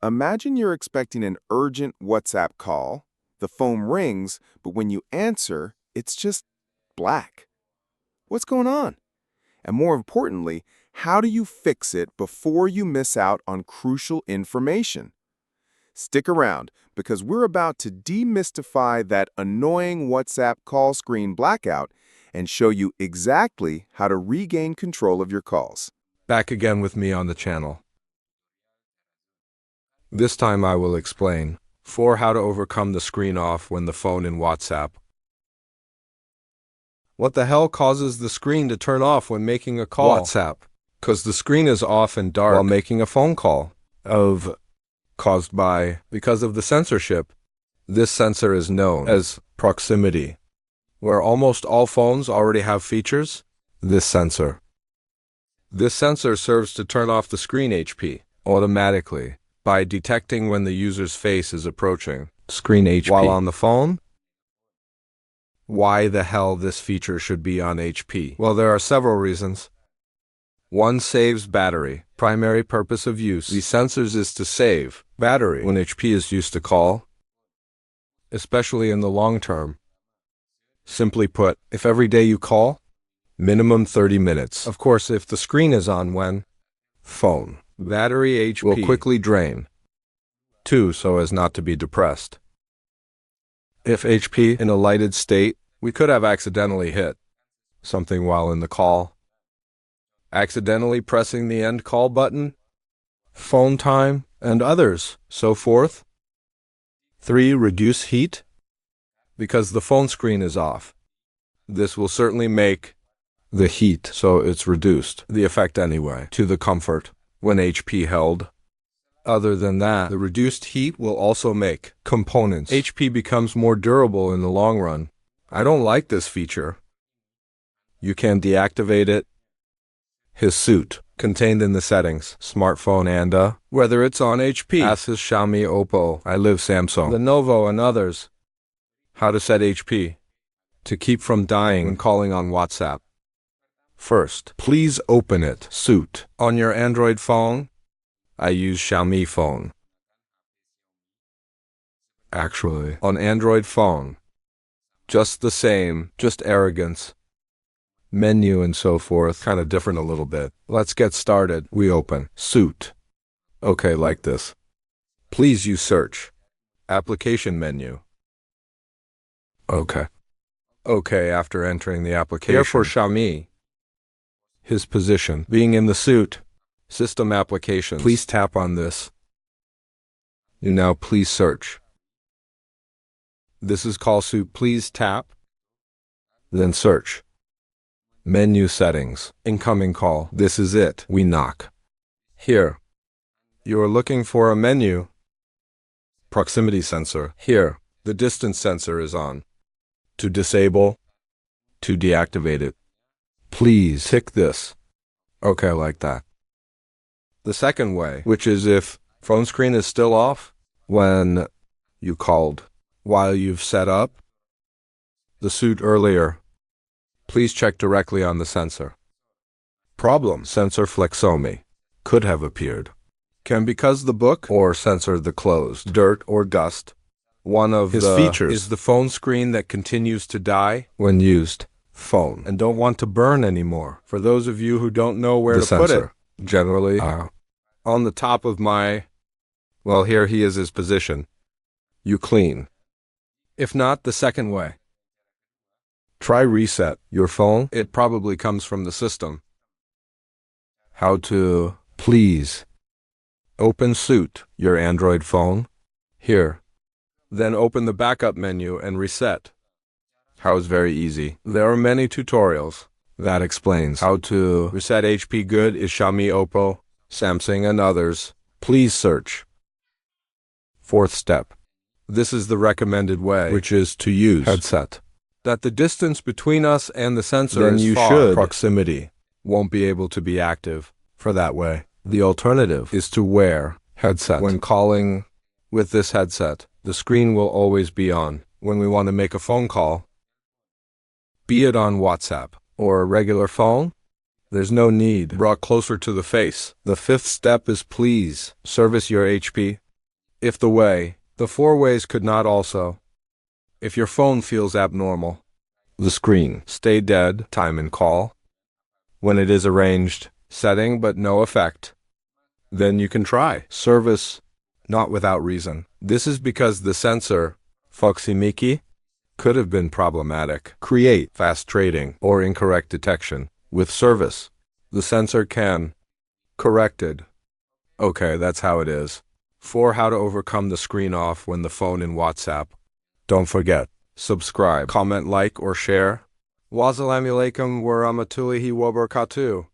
Imagine you're expecting an urgent WhatsApp call. The phone rings, but when you answer, it's just black. What's going on? And more importantly, how do you fix it before you miss out on crucial information? Stick around because we're about to demystify that annoying WhatsApp call screen blackout and show you exactly how to regain control of your calls. Back again with me on the channel. This time I will explain how to overcome the screen off when the phone in WhatsApp. What the hell causes the screen to turn off when making a call? WhatsApp. Because the screen is off and dark while making a phone call. Because of the censorship. This sensor is known as proximity. Where almost all phones already have features, this sensor serves to turn off the screen HP automatically by detecting when the user's face is approaching screen HP while on the phone. Why the hell this feature should be on HP? Well, there are several reasons. One, saves battery. Primary purpose of use these sensors is to save battery when HP is used to call, especially in the long term. Simply put, if every day you call, minimum 30 minutes. Of course, if the screen is on when phone battery HP will quickly drain. 2, so as not to be depressed. If HP in a lighted state, we could have accidentally hit something while in the call. Accidentally pressing the end call button, phone time, and others, so forth. 3, reduce heat. Because the phone screen is off. This will certainly make the heat, so it's reduced, the effect anyway, to the comfort when HP held. Other than that, the reduced heat will also make components HP becomes more durable in the long run. I don't like this feature. You can deactivate it. His suit, contained in the settings, smartphone and whether it's on HP, Asus, Xiaomi, Oppo, I live Samsung, Lenovo and others. How to set HP to keep from dying when calling on WhatsApp. First, please open it. Suit. On your Android phone, I use Xiaomi phone. Actually, on Android phone, just the same, just arrogance. Menu and so forth, kind of different a little bit. Let's get started. We open Suit. Okay, like this. Please use search. Application menu. Okay, after entering the application. Here for Xiaomi. His position, being in the suit. System applications. Please tap on this. You now please search. This is call suit. Please tap. Then search. Menu settings. Incoming call. This is it. We knock. Here. You are looking for a menu. Proximity sensor. Here. The distance sensor is on. To disable. To deactivate it. Please tick this. Okay, like that. The second way, which is if phone screen is still off when you called while you've set up the suit earlier, please check directly on the sensor. Problem, sensor flexomi, could have appeared. Can because the book or sensor the closed, dirt or dust. One of his features is the phone screen that continues to die when used. Phone and don't want to burn anymore. For those of you who don't know where to put it, generally on the top of my, well, here he is his position. You clean. If not, the second way. Try reset your phone. It probably comes from the system. How to, please, open suit, your Android phone. Here. Then open the backup menu and reset. How is very easy. There are many tutorials that explains how to reset HP. Good is Xiaomi, Oppo, Samsung and others. Please search. Fourth step. This is the recommended way, which is to use headset. That the distance between us and the sensor then is you far. Should proximity won't be able to be active for that way. The alternative is to wear headset. When calling with this headset, the screen will always be on. When we want to make a phone call, be it on WhatsApp or a regular phone, there's no need brought closer to the face. The fifth step is please service your HP If the four ways could not also. If your phone feels abnormal, the screen, stay dead, time and call. When it is arranged, setting but no effect, then you can try service, not without reason. This is because the sensor, Foximiki, could have been problematic. Create fast trading or incorrect detection. With service, the sensor can corrected. Okay, that's how it is. 4. How to overcome the screen off when the phone in WhatsApp. Don't forget, subscribe, comment, like, or share. Wassalamu alaikum warahmatullahi wabarakatuh.